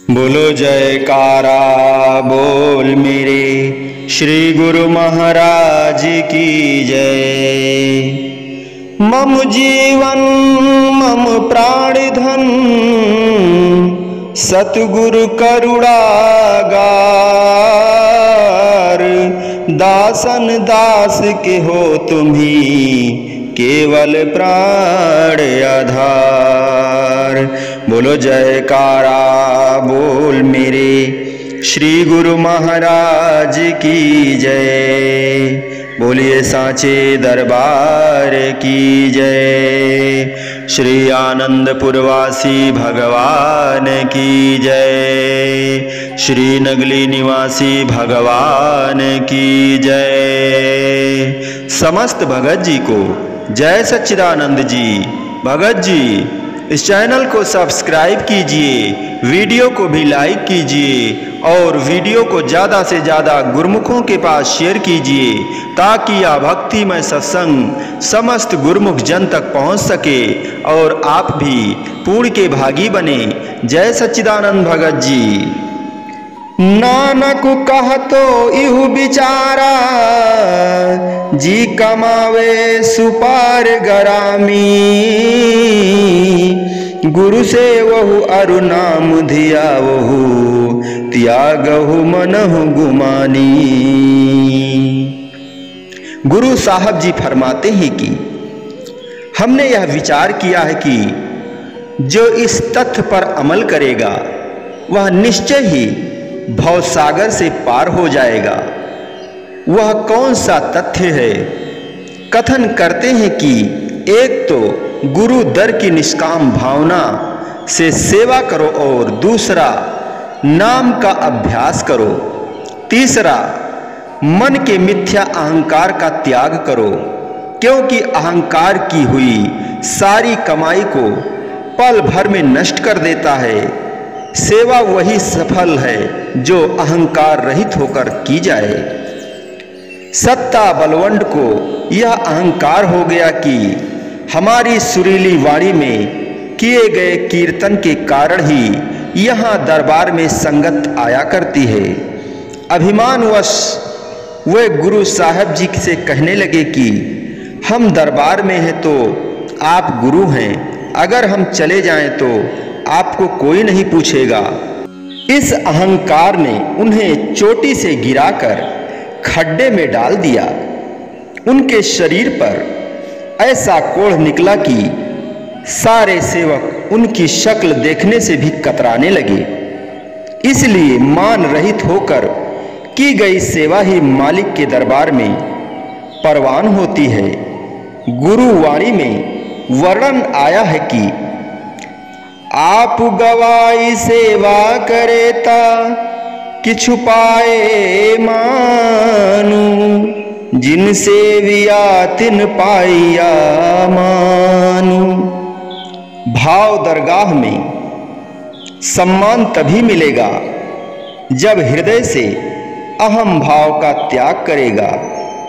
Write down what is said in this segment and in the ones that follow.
बोलो जयकारा बोल मेरे श्री गुरु महाराज की जय। मम जीवन मम प्राण धन सतगुरु करुणागार। दासन दास के हो तुम्ही केवल प्राण आधार। बोलो जयकारा बोल मेरे श्री गुरु महाराज की जय। बोलिए सांचे दरबार की जय। श्री आनंदपुरवासी भगवान की जय। श्री नगली निवासी भगवान की जय। समस्त भगत जी को जय सच्चिदानंद जी। भगत जी इस चैनल को सब्सक्राइब कीजिए, वीडियो को भी लाइक कीजिए और वीडियो को ज़्यादा से ज़्यादा गुरुमुखों के पास शेयर कीजिए ताकि यह भक्तिमय सत्संग समस्त गुरुमुख जन तक पहुंच सके और आप भी पुण्य के भागी बने। जय सच्चिदानंद भगत जी। नानक कहतो इहु बिचारा जी कमावे सुपार गरामी। गुरु से वहु अरु नाम धिया वहु त्यागहु मनहु गुमानी। गुरु साहब जी फरमाते हैं कि हमने यह विचार किया है कि जो इस तथ्य पर अमल करेगा वह निश्चय ही भवसागर से पार हो जाएगा। वह कौन सा तथ्य है? कथन करते हैं कि एक तो गुरु दर की निष्काम भावना से सेवा करो और दूसरा नाम का अभ्यास करो। तीसरा मन के मिथ्या अहंकार का त्याग करो, क्योंकि अहंकार की हुई सारी कमाई को पल भर में नष्ट कर देता है। सेवा वही सफल है जो अहंकार रहित होकर की जाए। सत्ता बलवंड को यह अहंकार हो गया कि हमारी सुरीली वाणी में किए गए कीर्तन के कारण ही यहाँ दरबार में संगत आया करती है। अभिमानवश वे गुरु साहब जी से कहने लगे कि हम दरबार में हैं तो आप गुरु हैं, अगर हम चले जाएं तो आपको कोई नहीं पूछेगा। इस अहंकार ने उन्हें चोटी से गिराकर खड्डे में डाल दिया। उनके शरीर पर ऐसा कोढ़ निकला कि सारे सेवक उनकी शक्ल देखने से भी कतराने लगे। इसलिए मान रहित होकर की गई सेवा ही मालिक के दरबार में परवान होती है। गुरु वाणी में वर्णन आया है कि आप गवाई सेवा करेता किछु पाए मानु। जिनसे विया तिन पाइया मानु। भाव दरगाह में सम्मान तभी मिलेगा जब हृदय से अहम भाव का त्याग करेगा।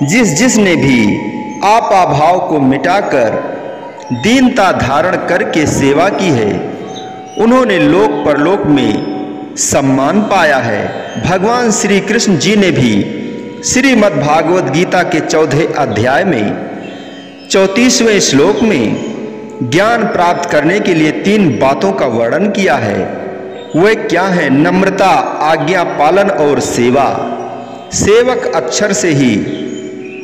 जिसने भी आपा भाव को मिटाकर दीनता धारण करके सेवा की है उन्होंने लोक परलोक में सम्मान पाया है। भगवान श्री कृष्ण जी ने भी श्रीमद् भागवत गीता के 14वें अध्याय में 34वें श्लोक में ज्ञान प्राप्त करने के लिए 3 बातों का वर्णन किया है। वे क्या है? नम्रता, आज्ञा पालन और सेवा। सेवक अक्षर से ही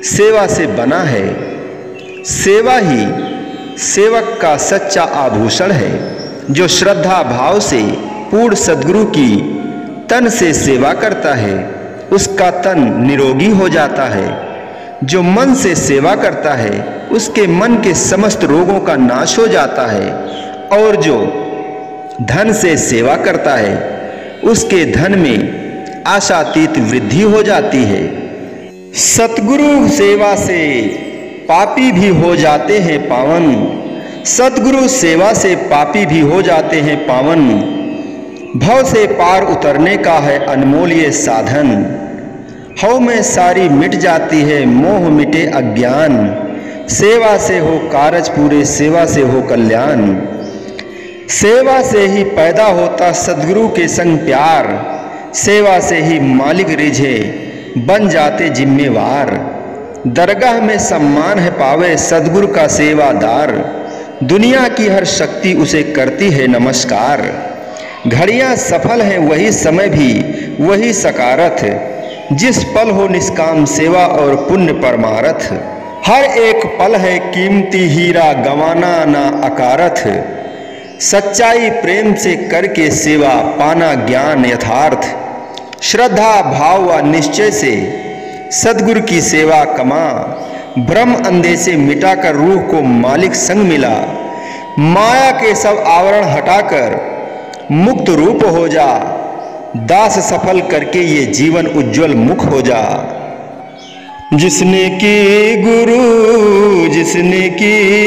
सेवा से बना है। सेवा ही सेवक का सच्चा आभूषण है। जो श्रद्धा भाव से पूर्ण सद्गुरु की तन से सेवा करता है उसका तन निरोगी हो जाता है। जो मन से सेवा करता है उसके मन के समस्त रोगों का नाश हो जाता है। और जो धन से सेवा करता है उसके धन में आशातीत वृद्धि हो जाती है। सतगुरु सेवा से पापी भी हो जाते हैं पावन। सतगुरु सेवा से पापी भी हो जाते हैं पावन। भव से पार उतरने का है अनमोल ये साधन। हव में सारी मिट जाती है मोह मिटे अज्ञान। सेवा से हो कारज पूरे, सेवा से हो कल्याण। सेवा से ही पैदा होता सद्गुरु के संग प्यार, सेवा से ही मालिक रिझे बन जाते जिम्मेवार। दरगाह में सम्मान है पावे सद्गुरु का सेवादार, दुनिया की हर शक्ति उसे करती है नमस्कार। घड़ियां सफल है वही समय भी वही सकारथ, जिस पल हो निष्काम सेवा और पुण्य परमारथ। हर एक पल है कीमती हीरा गंवाना ना अकारथ, सच्चाई प्रेम से करके सेवा पाना ज्ञान यथार्थ। श्रद्धा भाव व निश्चय से सद्गुरु की सेवा कमा, भ्रम अंधे से मिटाकर रूह को मालिक संग मिला। माया के सब आवरण हटाकर मुक्त रूप हो जा, दास सफल करके ये जीवन उज्जवल मुख हो जा। जिसने की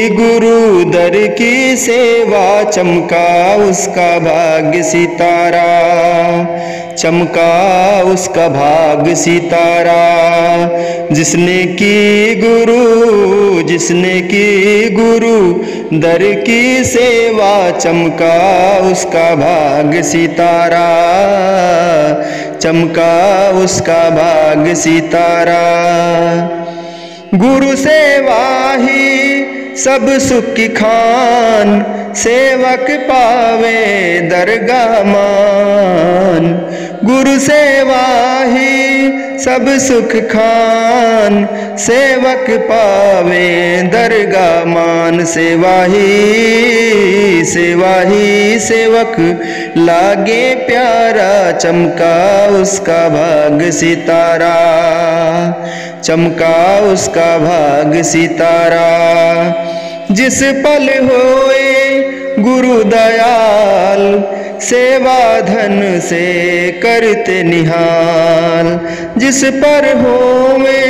गुरु दर की सेवा, चमका उसका भाग्य सितारा, चमका उसका भाग्य सितारा। जिसने की गुरु दर की सेवा, चमका उसका भाग्य सितारा, चमका उसका भाग्य सितारा। गुरु सेवा ही सब सुख की खान, सेवक पावे दरगाह मान। गुरु सेवा ही सब सुख खान, सेवक पावे दरगाह मान। सेवा ही सेवक लागे प्यारा, चमका उसका भाग्य सितारा, चमका उसका भाग्य सितारा। जिस पल होए गुरु दयाल, सेवा धन से करते निहाल। जिस पर होवे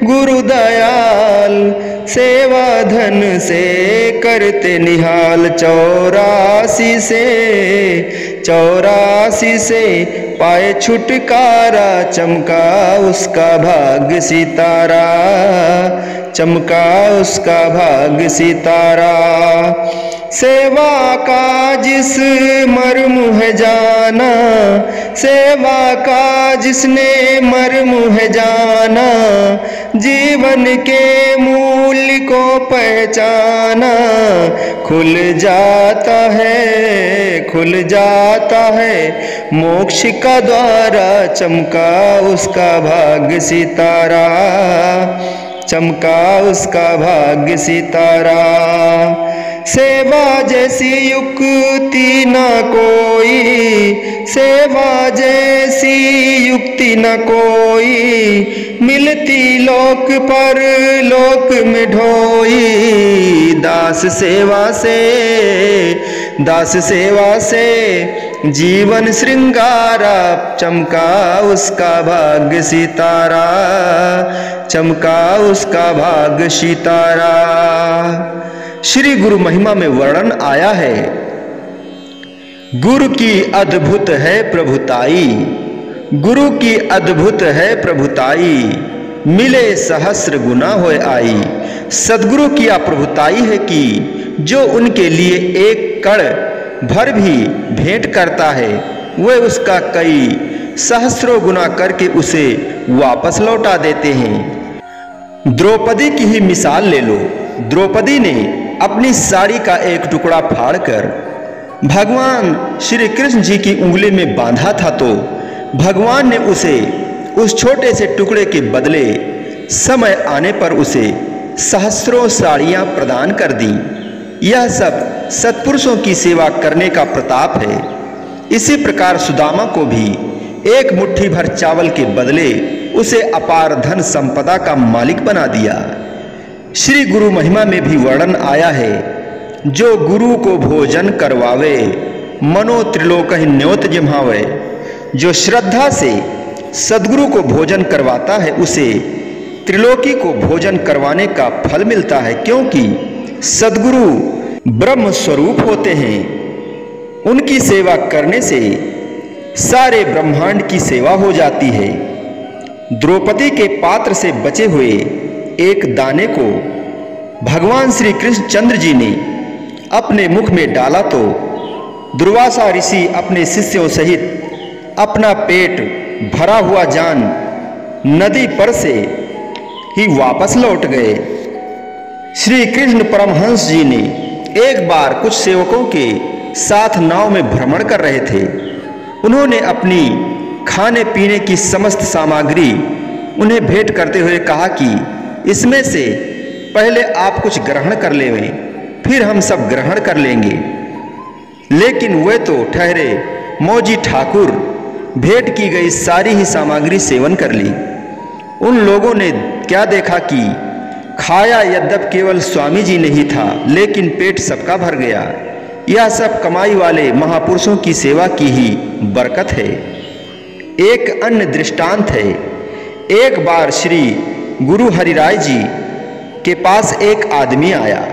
गुरु दयाल, सेवा धन से करते निहाल। 84 से पाए छुटकारा, चमका उसका भाग्य सितारा, चमका उसका भाग्य सितारा। सेवा का जिस मर्म है जाना, सेवा का जिसने मर्म है जाना। जीवन के मूल्य को पहचाना, खुल जाता है मोक्ष का द्वारा। चमका उसका भाग्य सितारा, चमका उसका भाग्य सितारा। सेवा जैसी युक्ति न कोई, सेवा जैसी युक्ति न कोई। मिलती लोक पर लोक में ढोई। दास सेवा से जीवन श्रृंगारा, चमका उसका भाग्य सितारा, चमका उसका भाग्य सितारा। श्री गुरु महिमा में वर्णन आया है, गुरु की अद्भुत है प्रभुताई, गुरु की अद्भुत है प्रभुताई। मिले सहस्र गुना होए आई। सद्गुरु की प्रभुताई है कि जो उनके लिए एक कण भर भी भेंट करता है, वह उसका कई सहस्रों गुना करके उसे वापस लौटा देते हैं। द्रौपदी की ही मिसाल ले लो। द्रौपदी ने अपनी साड़ी का एक टुकड़ा फाड़कर भगवान श्री कृष्ण जी की उंगली में बांधा था, तो भगवान ने उसे उस छोटे से टुकड़े के बदले समय आने पर उसे सहस्रों साड़ियां प्रदान कर दी। यह सब सत्पुरुषों की सेवा करने का प्रताप है। इसी प्रकार सुदामा को भी एक मुट्ठी भर चावल के बदले उसे अपार धन संपदा का मालिक बना दिया। श्री गुरु महिमा में भी वर्णन आया है, जो गुरु को भोजन करवावे, मनो त्रिलोक न्योत जिम्हावे। जो श्रद्धा से सद्गुरु को भोजन करवाता है, उसे त्रिलोकी को भोजन करवाने का फल मिलता है, क्योंकि सद्गुरु ब्रह्म स्वरूप होते हैं। उनकी सेवा करने से सारे ब्रह्मांड की सेवा हो जाती है। द्रौपदी के पात्र से बचे हुए एक दाने को भगवान श्री कृष्ण चंद्र जी ने अपने मुख में डाला, तो दुर्वासा ऋषि अपने शिष्यों सहित अपना पेट भरा हुआ जान नदी पर से ही वापस लौट गए। श्री कृष्ण परमहंस जी ने एक बार कुछ सेवकों के साथ नाव में भ्रमण कर रहे थे। उन्होंने अपनी खाने पीने की समस्त सामग्री उन्हें भेंट करते हुए कहा कि इसमें से पहले आप कुछ ग्रहण कर लें, फिर हम सब ग्रहण कर लेंगे। लेकिन वे तो ठहरे मौजी ठाकुर भेंट की गई सारी ही सामग्री सेवन कर ली। उन लोगों ने क्या देखा कि खाया यद्यप केवल स्वामी जी ने ही था, लेकिन पेट सबका भर गया। यह सब कमाई वाले महापुरुषों की सेवा की ही बरकत है। एक अन्य दृष्टांत है। एक बार श्री गुरु हरिराय जी के पास एक आदमी आया।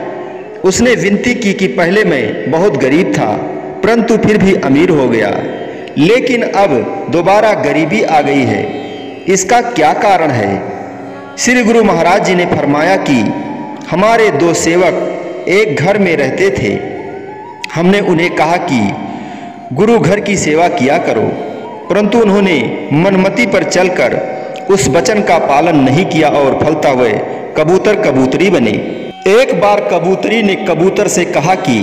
उसने विनती की कि पहले मैं बहुत गरीब था, परंतु फिर भी अमीर हो गया, लेकिन अब दोबारा गरीबी आ गई है। इसका क्या कारण है? श्री गुरु महाराज जी ने फरमाया कि हमारे 2 सेवक एक घर में रहते थे। हमने उन्हें कहा कि गुरु घर की सेवा किया करो, परंतु उन्होंने मनमति पर चलकर उस वचन का पालन नहीं किया और फलता हुए कबूतर कबूतरी बने। एक बार कबूतरी ने कबूतर से कहा कि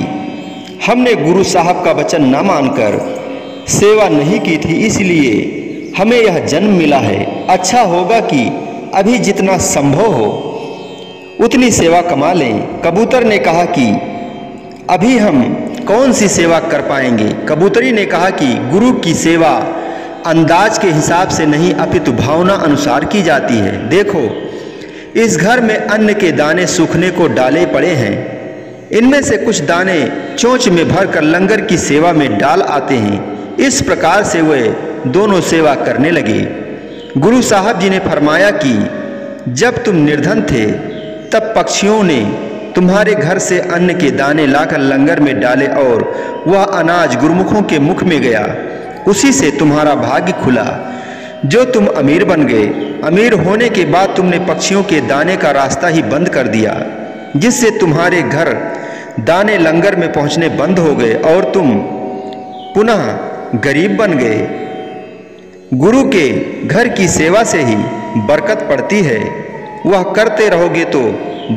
हमने गुरु साहब का वचन न मानकर सेवा नहीं की थी, इसलिए हमें यह जन्म मिला है। अच्छा होगा कि अभी जितना संभव हो उतनी सेवा कमा लें। कबूतर ने कहा कि अभी हम कौन सी सेवा कर पाएंगे। कबूतरी ने कहा कि गुरु की सेवा अंदाज के हिसाब से नहीं अपितु भावना अनुसार की जाती है। देखो, इस घर में अन्न के दाने सूखने को डाले पड़े हैं। इनमें से कुछ दाने चोंच में भरकर लंगर की सेवा में डाल आते हैं। इस प्रकार से वे दोनों सेवा करने लगे। गुरु साहब जी ने फरमाया कि जब तुम निर्धन थे तब पक्षियों ने तुम्हारे घर से अन्न के दाने लाकर लंगर में डाले और वह अनाज गुरुमुखों के मुख में गया। उसी से तुम्हारा भाग्य खुला जो तुम अमीर बन गए। अमीर होने के बाद तुमने पक्षियों के दाने का रास्ता ही बंद कर दिया, जिससे तुम्हारे घर दाने लंगर में पहुंचने बंद हो गए और तुम पुनः गरीब बन गए। गुरु के घर की सेवा से ही बरकत पड़ती है। वह करते रहोगे तो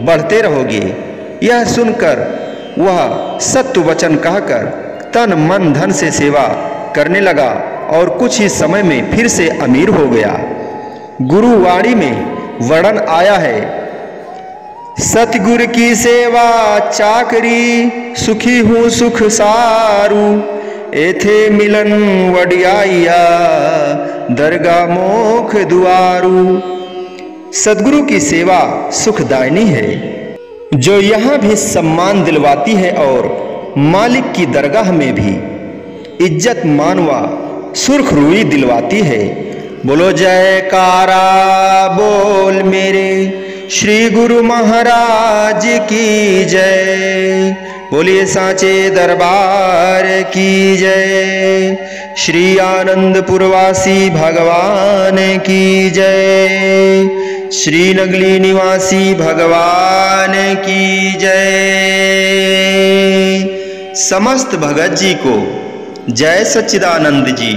बढ़ते रहोगे। यह सुनकर वह सत्य वचन कहकर तन मन धन से सेवा करने लगा और कुछ ही समय में फिर से अमीर हो गया। गुरुवाणी में वर्णन आया है, सतगुरु की सेवा चाकरी, सुखी हूँ सुख सारू, एथे मिलन वडियाइया, दरगाह मोख दुआरू। सदगुरु की सेवा सुखदायिनी है, जो यहाँ भी सम्मान दिलवाती है और मालिक की दरगाह में भी इज्जत मानवा सुर्खरुई दिलवाती है। बोलो जयकारा बोल मेरे श्री गुरु महाराज की जय। बोलिए साचे दरबार की जय। श्री आनंदपुरवासी भगवान की जय। श्री नगली निवासी भगवान की जय। समस्त भगत जी को जय सच्चिदानंद जी।